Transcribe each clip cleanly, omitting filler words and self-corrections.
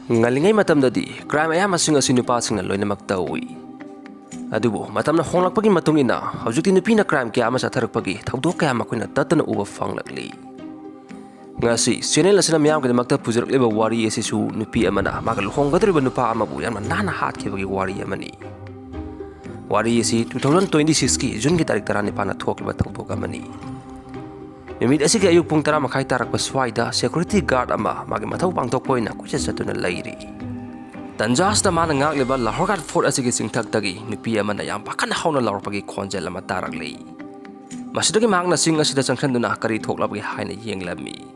Ngalingai matamdadi crime ayam masing nupasing loinamak tawi. Adubo matamna honglakpagi matungina hawjukti nupina crime kaya ama satharakpagi thawdok kaya makoina tatana uba fanglakli. Ngasi channel asina miyam kadamakta pujarakliba wari asisu nupi amana maga luhonggadriba nupa amabu yamna nana hatkibagi wari amani. Wari asi 2026 ki June ki tarik tarani pana thokliba thawdok amani. Numit asigi ayuk pung tara makai tarak paswaida security guard ama magi mathaw pangtok poina kucha satuna lairi. Tanjas da mana ngagliba Lahorgat Fort asigi singthak tagi nupi amana yam pakan hauna lawrpagi khonjel ama tarak lei. Masidagi magna sing asida sangchanduna kari thoklabagi haina yenglami.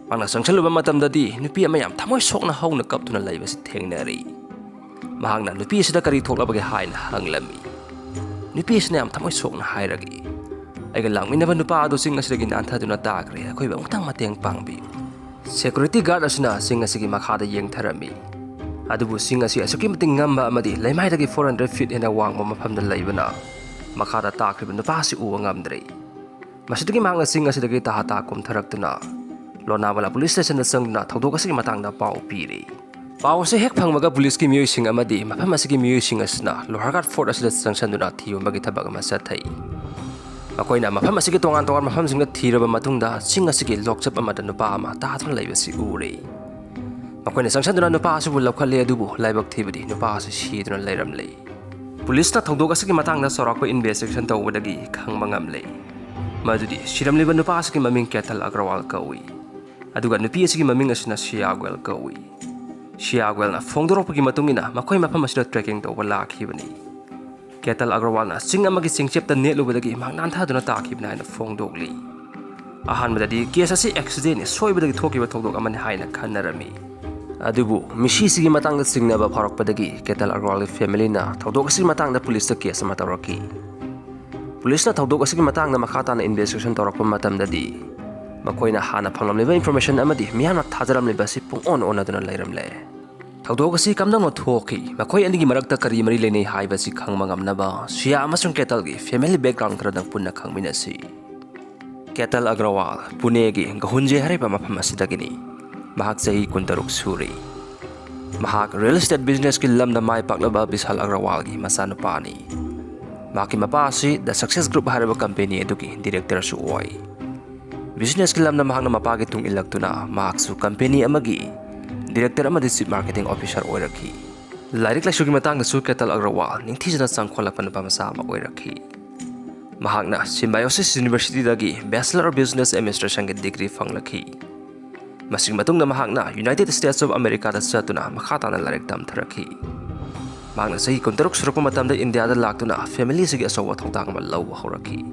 Magna sangchaluba matamdadi nupi ama yam thamoi sokna hauna kaptuna laibasi thengnari. Mahagna nupi asida kari thoklabagi haina hanglami. Nupi asina yam thamoi sokna hairagi. Ay galang minaba nupa ado sing asida ginantaduna takre akoy ba utang mateng pangbi. Security guard asina sing asigi makhada yengtharami. Adubu sing asi asuki mating ngamba amadi laimai dagi 400 feet ina wangma mafamda laibana. Makhada takre nupa asi uwa ngamdre. Masidagi magna sing asidagi tahata kumtharaktuna. Lonawala police station na sangna thawdok asigi matangda pau piri. Pau se hek phangmaga police ki miyoy sing amadi mafam asigi miyoy sing asna Lohargat Fort asida sangsanduna thiyo magi thabag masathai. Makoina mafam asigi tongan mafam singna thiraba matungda sing asigi lokchap amada nupa ama tahatun laibasi ure. Makoina sangsanduna nupa asibu lokhalle adubu laibak thibadi nupa asi siduna lairamle. Police na thawdok asigi matangda sorakpa investigation tawbadagi khangma ngamle. Madudi siramliba nupa asigi maming Ketan Agrawal kawi. Aduga nupi asigi maming asina Agrawal kawi. Agrawal na phongdorokpagi matungina makoi mafam asida trekking tawba lakhibani. Ketan Agrawal na sing amagi singchep ta net lubadagi magnanthaduna takibna haina phongdokli. Ahanbadadi case asi accident soibadagi thokiba thawdok amani haina khanarami. Adubu misi sigi matangda singnaba pharakpadagi Ketan Agrawal family na thawdok asigi matangda police ta case ama tawraki. Police na thawdok asigi matangda makhata na investigation tawrakpa matamdadi makoina hana phanglamliba information amadi miyamna thajaramliba si pung on-onaduna lairamle. Thawdok asi kamdang thoki makoi anigi marakta kari mari leinei haiba si khangma ngamnaba Sia amasung Ketal gi family background kradang punna khangminasi. Ketan Agrawal Pune gi gahunje hariba mafam asidagini mahak chahi 16 suri. Mahak real estate business ki lamda mai paklaba Bisal Agrawal gi masanupani. Maki mapasi the success group hariba company eduki director su oi. Business ki lamda mahak na mapagi tung ilaktuna mahak su company amagi Director ama District Marketing Officer oiraki. Lairik laisugi matang su Ketan Agrawal ningthijana sangkholakpan pamasa ama oiraki. Mahakna Symbiosis University dagi Bachelor of Business Administration ge degree fanglaki. Masing matungna mahakna United States of America da satuna makhata na lairik tamtharaki. Mahakna sahi kontaruk surukpa matamda India da laktuna family sigi asawa thawtang ma lawwa horaki.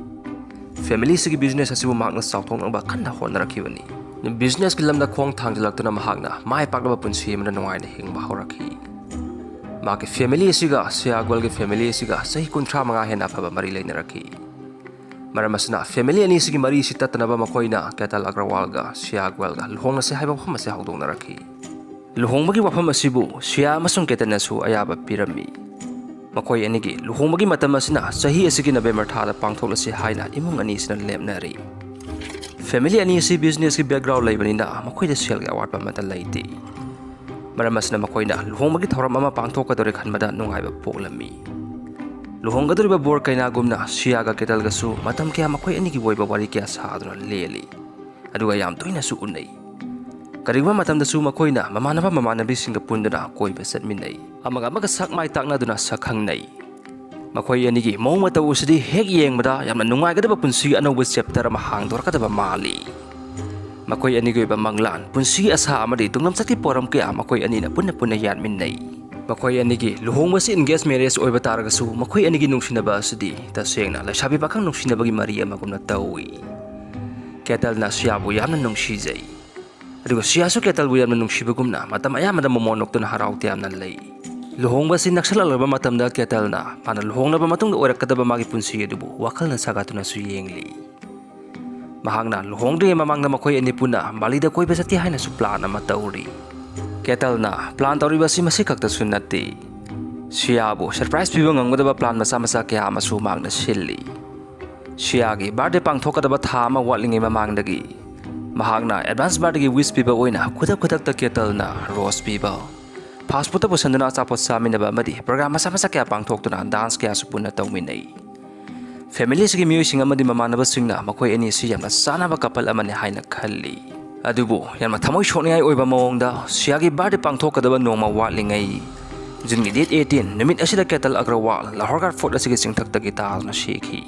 Family sigi business asibu mahakna sauthong ang ba kanda honaraki bani. Business ki lamda khong thang dilaktuna mahakna mai paklaba punsi amna nungai na hingba horaki. Maki family asiga Agrawal ki family asiga sahi 35 hena phaba mari leinaraki. Maramasna family ani sigi mari sitatanaba makoina Ketan Agrawal ga Agrawal ga luhongna se haiba phama se hawdongnaraki. Luhongbagi wafam asibu Sia amasung Ketan nasu ayaba pirami. Makoi anigi luhongbagi matam asina sahi asigi November thada pangthoklasi haina imung ani sina lemnari. Family ani si business ki background laibanina makoi da sel ga award pamata laiti. Maramasna makoina luhongbagi thoram ama pangthokadore khanbada nungaiba poklami. Luhonggadoriba bor kaina gumna Sia ga Ketal ga su matam kya makoi ani ki boiba wari kya saduna leli. Aduga yam toina su unai. Karigba matam da su makoina mamanabi singa pundana koiba satminai. Amaga sakmai takna duna sakhangnai. Makoi anigi mong mata usidi hek yengbada yamna nungai gadaba punsi anoba chapter ama hangdorkadaba mali. Makoi anigi ba manglan punsi asa amadi tungnam saki poram kya makoi anina punna yanminnai. Makoi anigi luhongba si engaged marriage oiba taragasu makoi anigi nungsinaba asidi tasengna laisabi bakang nungsinabagi mari amagumna tawi. Ketal na Siabu yamna nungsijai. Aduga Sia su Ketal bu yamna nungsibagumna matam ayamada momonok tuna harawti amna lei. Luhongba si naksalalaba matamda Ketal na pana luhongnaba matungda oirakadaba magi punsi adubu wakal na sagatuna su yengli. Mahangna luhongdri mamangna makoi ani puna balida koiba sati haina su plan ama tawri. Ketal na plan tawriba si masikakta sunnati. Siabu surprise piba ngangodaba plan masa kaya amasu magna silli. Siagi birthday pangthokadaba tha ama watlingi mamangdagi Mahagna advance bar gi wish piba oina khudak ta kettle na rose piba fast food ta busanduna chapot samina ba madi program masa kya pangthok tuna dance kya supuna tawminai family sigi music amadi mamana ba singna makoi ani si yamna sana ba couple amane haina khalli adubu yamna thamoi shonai oiba mawngda siagi birthday pangthok kadaba nongma watlingai jungi date 18 numit asida Ketan Agrawal Lahore Fort asigi singthak ta gitar na shekhi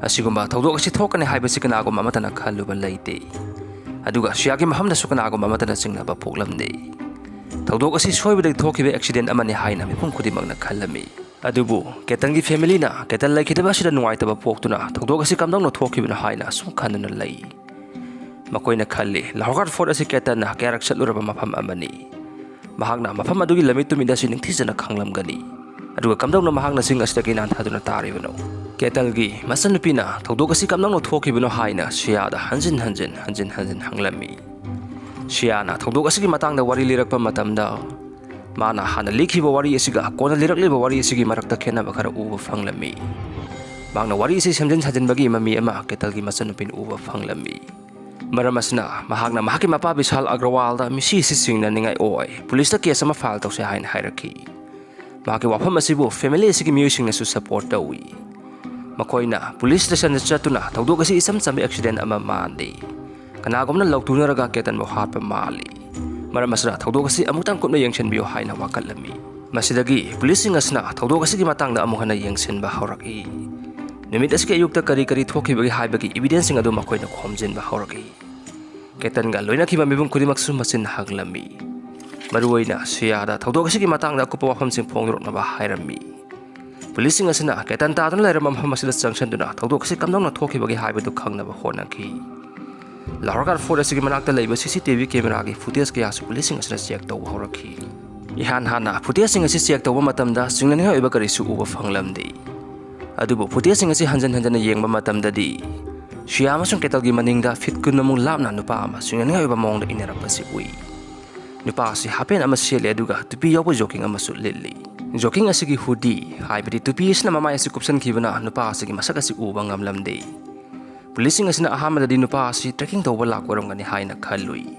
asigumba thawdok asi thokane haiba sikana ko mamatana khalluba leite aduga siagi mahamna sukana ko mamatana singna ba poklamde thawdok asi soibadai thokibe accident amane haina mipum khudi magna khallami adubu Ketan gi family na Ketan laikhidaba sida nuaitaba poktuna thawdok asi kamdang no thokibna haina sum khanna lei makoina khalli Lahore Fort asi Ketan na karak chatluraba mafam amani mahagna mafam adugi lamit tumida sining thizana khanglamgani aduga kamdang no mahagna sing asida kinan thaduna taribano Ketan gi masan Nupi na thawdok asi kamnang no thokibino haina siada hanjin hanglami siana thawdok asi gi matangda wari lirakpa matamda mana hana likhiba wari asiga kona lirakleba wari asigi marakta khena ba khara uba fanglami bangna wari asi samjin sajin bagi mami ama Ketan gi masan Nupi uba fanglami maramasna mahagna mahaki mapa Ketan Agrawal da misi singna ningai oi police ta case ama file tawse hain hierarchy mahaki wafam asibu family asigi music na su support dawi makoina police station chatuna thawdok asi isam chambe accident ama mandi kanagomna lautuna raga Ketan mo hatpa mali maramasra thawdok asi amutang kutna yengchen bio haina wakalami masidagi police singasna thawdok asi gi matangda amuhana yengchen ba horaki numit asi ayukta kari thokibagi haibagi evidence adu makoina khomjin ba horaki Ketan ga loina khiba mibum kudimak su masin haglami maruoina siada thawdok asi gi matangda kupa wafam sing phongrok na ba hairami Police asina Ketan ta dun lairam masida junction duna thawdok asi kamdang na thokibagi haibadu khangnaba honaki Lahore Fort asigi manakta leiba CCTV camera gi footage kya su police asina check taw horaki ihan hana footage asi check taw matamda singnani oiba kari su uba phanglamde adubu footage asi hanjan yengba matamda di siama sung Ketan gi maningda fit kun namung lamna nupa ama singnani oiba mongda inerapasi ui nupa asi hapen ama sele aduga tupi yobo joking ama su lili joking asigi hoodie haibadi tupi isna mama asi kupsan kibana nupa asigi masak asi uba ngamlamde policing asina ahamada di nupa asi trekking tawba lakwarongani haina khalui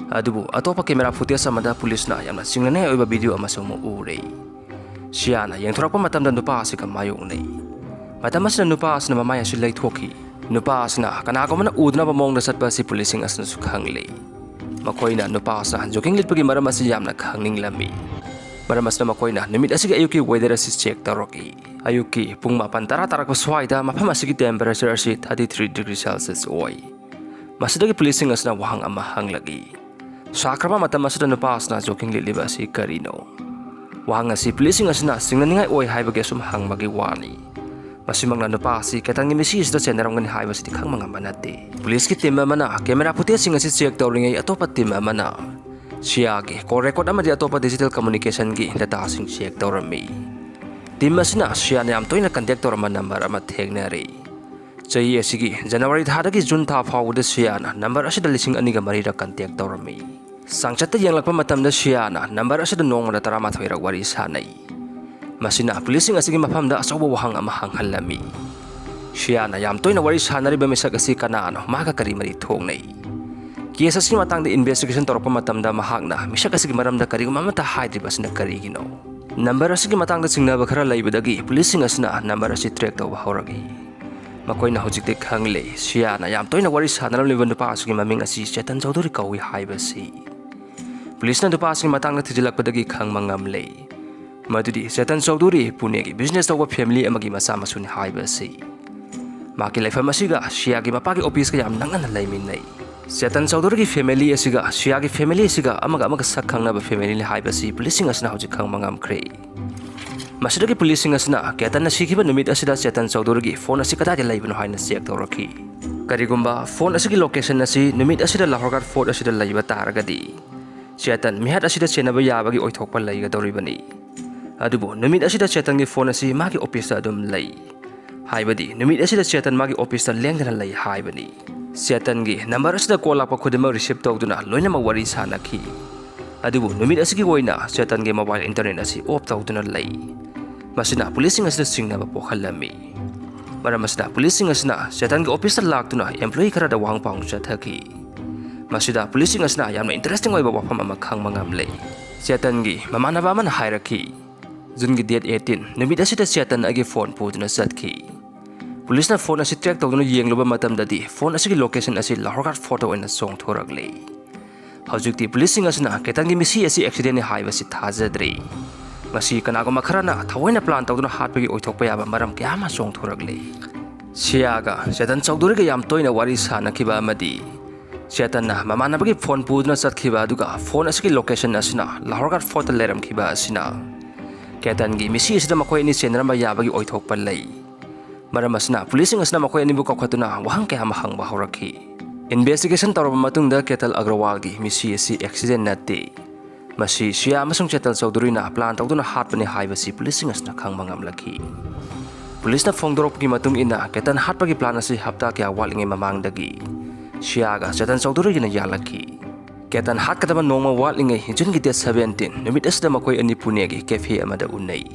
adubu atopa camera footage amada police na yamna singnane oiba video ama somo urei siana yengthorapa matamda nupa asi kamayong nei matamasna nupa asna mama asi laithoki nupa asna kanagomana udna ba mongda satpa si policing asna su khangle makoina nupa asna joking litpagi maram asi yamna khangning lami maramasna makoina numit asigi ayuki weather asi check taroki ayuki pung mapan tarak swaida mafam asigi temperature asi 33 degrees Celsius oi masidagi policing asna wahang ama hanglagi sakrama matam asida nupa asna joking liba asi karino wahang asi policing asna singnaningai oi haibage sum hangmagi wani masimangna nupa asi Ketan gi misi isda chenaramgani haibasi khangmanga manate police ki team mana camera footage asi check tawringai atopa team mana siagi ko record amadi atopa digital communication gi data sing check tawrami team asina siana yam toina contact tawrama number ama thegnari chai asigi January thadagi June tha fawda siana number asida lising aniga marira contact tawrami sangchatta yanglakpa matamda siana number asida nongmada tarama thoirak wari sanai masina policing asigi mafamda asobo wahang ama hanghallami siana yam toina wari sanari ba misak asi kanano maka kari mari thongnai Kesa si matangda investigation torpa matamda mahagna misa kasigi maramda kari mamata haidriba sina karigino number asigi matangda singna bakhara laibadagi policing asna number asi track taw horagi makoina hojikte khangle siana yam toina wari sanaram leban nupa asigi maming asi Ketan Chaudhary kawi haibasi police na nupa asigi matangda thijilakpadagi khangmangamle madudi Ketan Chaudhary Pune gi business taw family amagi masa masuni haibasi maki laifam asiga siagi mapagi office ka yam nangan laiminai Ketan Chaudhary gi family asiga siagi family asiga amaga sakhangna ba family ni haibasi policing asna hojik khangmangam kre masidagi policing asna Ketan na sikhiba numit asida Ketan Chaudhary gi phone asi kada laibano haina check tawraki karigumba phone asigi location asi numit asida Lahore Fort asida laiba taragadi Ketan mihat asida chenaba yabagi oithokpa laiga doribani adubo numit asida Ketan gi phone asi magi office adum lai haibadi numit asida Ketan magi office lengdana lai haibani Ketan gi number asida call apa khudima receive tawduna loina ma wari sanaki adubu numit asigi oina Ketan gi mobile internet asi off tawduna lai masina policing asida singna ba pokhalami Maram asida policing asina Ketan gi office laktuna employee khara da wang pang chathaki. Masida policing asina yamna interesting oiba wafam ama khangma ngamle. Ketan gi mamanaba man hairaki. Jun gi date 18 numit asida Ketan agi phone puduna satki. Police na phone asi track tawduna yengloba matam dadi phone asi location asi Lahore photo in a song thoragle. Hawjukti policing asina Ketan gi misi asi accident ni haiba si thajadri. Masi kanago makharana thawaina plan tawduna hatpagi oithokpa yaba maram kya ma song thoragle. Siaga Ketan chawduri ga yam toina wari sana kiba amadi. Ketan na mamanabagi phone puduna satkhiba aduga phone asi location asina Lahore photo leram khiba asina. Ketan gi misi asida makoi ni senrama yabagi oithokpa lei. Maram asna policing asna makoi anibu kakhatuna wahang kaya mahangba hawrakhi. Investigation tawraba matungda Ketan Agrawal gi misi asi accident nate. Masi siya amasung Ketan Chowdhury na plan tawduna hatpani haiba si policing asna khangba ngamlakhi. Police na phongdorokgi matung ina Ketan hatpagi plan asi hapta kya walinge mamangdagi. Siya ga Ketan Chowdhury gi na yalakhi. Ketan hat kadama nongma walinge June gi date 17 numit asda makoi ani Pune gi cafe amada unai.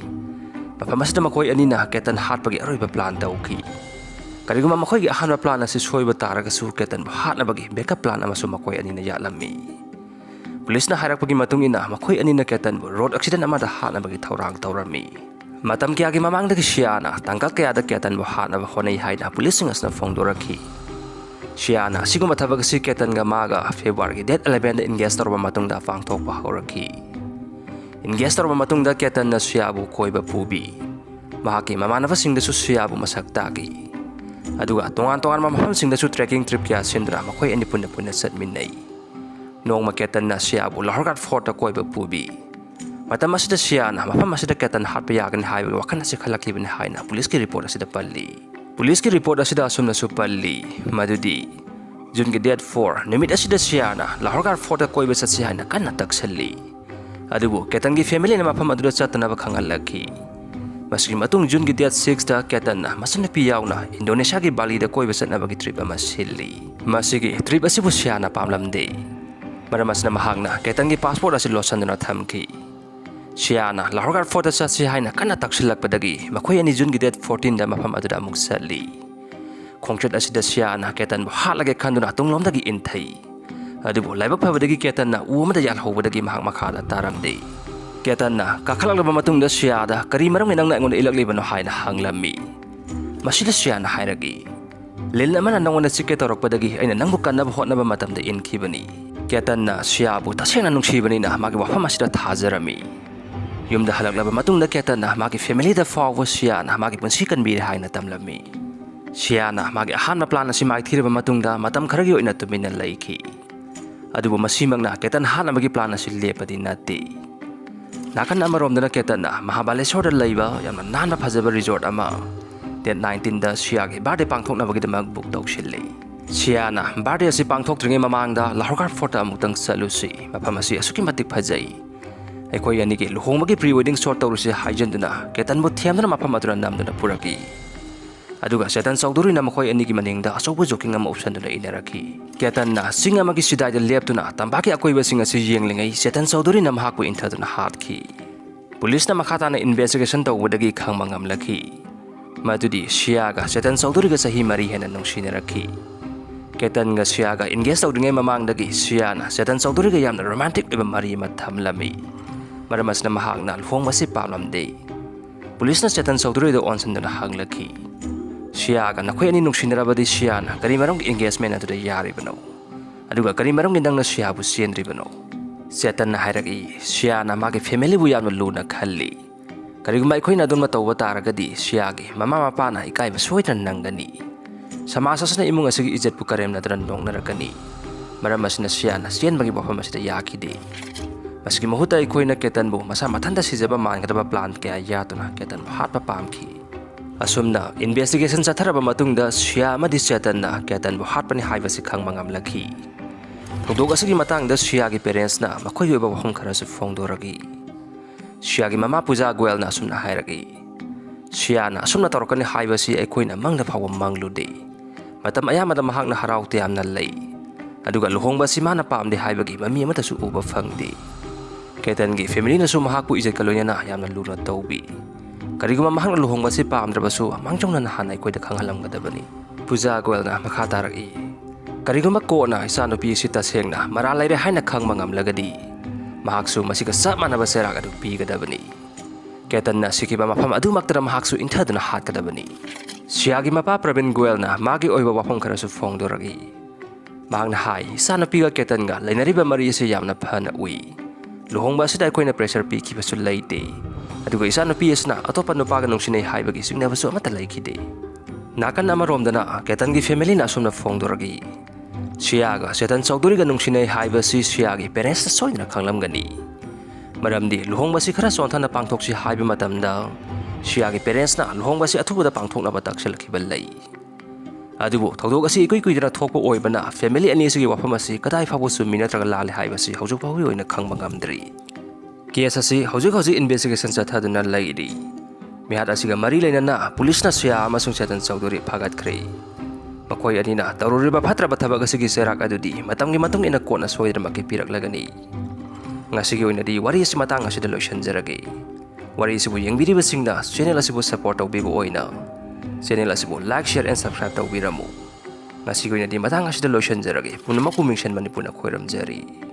Mapamasda makoi anina Ketan hatpagi aroiba plan tawki. Kariguma makoi gi ahanba plan asi soiba taragasu Ketan hatnabagi backup plan amasu makoi anina yalami. Police na harakpagi matung ina makoi anina Ketan road accident amada hatnabagi thaurang tawrami. Matam kya gi mamangdagi siana tangkal kaya da Ketan hatnaba honai haina policing asna phongdorakhi. Siana siguma thabag si Ketan ga maga February date 11 da engage torba matungda pangthokpa hawrakhi. Engage torba matungda Ketan na siyabu koiba pubi. Mahaki mamanaba singdasu siyabu masaktagi. Aduga tongan mamaham singdasu trekking trip kya sindra makoi ani punna satminai. Nongma Ketan na siyabu Lahore Fort koiba pubi. Matam asida siyana mapam asida Ketan hatpa yagan highway wakan asi khalakibani haina police ki report asida palli. Police ki report asida asumna su palli. Madudi June ki date 4 numit asida siyana Lahore Fort koiba satsi haina kanna taksalli. Adubu Ketan gi family na mapam aduda chatanaba khangalakhi. Maski matung June gi date 6 da Ketan na masanapi yauna Indonesia gi Bali da koiba satnabagi trip ama silli. Masigi trip asibu siyana pamlamde. Maramas na mahagna Ketan gi passport asi losanduna thamki. Siyana Lahore Fort satsi haina kanna taksilakpadagi makoi ani June gi date 14 da mapam aduda amuk salli. Khongchat asida siyana Ketan halage khanduna tunglomdagi inthai. Adubu laibak phabadagi Ketan na uamada yalhobadagi mahak makhada taramde. Ketan na kakhalakba matungda siyada kari maram nangna ngon ilaglibano haina hanglami. Masida siyana hairagi. Lilna mana nangona sike torokpadagi aina nangbu kannaba hotnaba matamda inkhibani. Ketan na siyabu tasena nungsibani na magi wafam asida thajarami. Yumda halaklaba matungda Ketan na magi family da fawwa siyana magi punsi kanbiri haina tamlami. Siyana magi ahanma plan asi magi thiraba matungda matam kharagi oina tumina laiki. Adubu masimagna Ketan hanabagi plan asi lepadi nati. Nakan amaromdana Ketan na Mahabaleshwar da laiba yamna nana phajaba resort ama date 19 da siyagi birthday pangthoknabagi damag book tawsilli. Siyana birthday asi pangthokdringe mamangda Lahore Fort amutang salusi mafam asi asuki matik phajai. Aikoi yani gi luhongmagi pre-wedding shot tawrusi haijanduna Ketan bu thiamdana mafam aduna namduna puraki. Aduga Ketan Chowdhury na makoi ani gi maningda asobu joking ama option duna inerakhi. Ketan na singa magi sidai da leptuna tambaki akoiba singa si yenglingai Ketan Chowdhury na mahakbu inthaduna hatkhi. Police na makhata na investigation tawbadagi khangma ngamlakhi. Madudi siyaga Ketan Chowdhury ga sahi mari hena nungsinerakhi. Ketan ga siyaga engage tawdringai mamangdagi siyana Ketan Chowdhury ga yamna romantic iba mari ma thamlami. Maramas na mahakna luhongmasi pamlamde. Police na Ketan Chowdhury da onsanduna hanglakhi. Siyaga nakoi ani nungsinarabadi siyana kari marong engagement adu da yaribano. Aduga kari marong nindang na siyabu siyenribano. Ketan na hairagi siyana magi family bu yamna luna khalli. Kariguma ikoi na dun matawba taragadi siyagi mama mapa na ikaiba soitan nanggani. Samasas na imong asigi ijet pu karem na dran nong narakani. Maramas na siyana siyen bagi bapa masida yakidi. Maski mahuta ikoi na Ketan bu masa matanda sijaba man kadaba plan kaya yatuna Ketan bu hatpa pamki. Asumna investigation sa tharaba matungda siya amadi Ketan na Ketan bu hatpani haiba si khangma ngamlakhi. Thogdog asigi matangda siyagi parents na makoi yoba wahong khara su phongdoragi. Siyagi mama Puja Agrawal na asumna hairagi. Siya na asumna torokani haiba si aikoi na mangda phawa manglude. Matam ayamada mahak na haraw tiyam na lay. Aduga luhongba si mana paamde haibagi mami amata su uba phangdi. Ketan gi family na su mahak pu ijat kalonya na yam na luna tawbi. Kariguma mahang luhong basi paamdrabasu mangjong na hanay ko'y dakhang halamgadabani. Puja Agrawal na makatarak Kariguma ko na isa Nupi si taseng na maralay re hay nakhang mangamlagadi. Mahaksu masika sa manabasera adu pi gadabani. Ketan na sikiba mapam adu maktara mahaksu intad na hat kadabani. Siyagi mapa Pravin Agrawal na magi oiba wapong karasu fong doragi. Mahang na hay isa Nupi ga Ketan nga lainariba Maria si yam na phana ui. Luhong ba sida ko'y na pressure pi kibasu layte. Adugo isa Nupi na atopa nupagan nung sinay hay bagi singnabasu amatalay kide. Nakan na marom na Ketan gi family na asum na fong doragi. Siyaga setan sauduri ganung sinay hay basi siyagi parents na soy na kanglam gani. Maramdi luhong basi kara sontan na pangtok si hay matamda. Siyagi parents na luhong basi atubo da pangtok na batak sila kibalay. Adubo tawdo kasi ikoy na thokpo oy bana family ani sige wapam asi kadai fabu sumina traga lale hay basi haujuk pawi oy na khang mangamdri. Case asi haujuk investigation chathaduna laidi. Mihat asiga mari laina na police na siya amasung setan sauduri phagat khre. Makoy ani na taruriba phatra bathabag asigi serak adudi matamgi matong ina kona soidra makipirak lagani. Ngasigi oy na di wari si matang asida lotion jarage. Wari sibu yengbiri basingna channel asibu support tawbibu oy na. Channel asibu like, share and subscribe tawbiramu. Ngasigi oy na di matang asida lotion jarage punama Mingselmanipur na khoiram jari.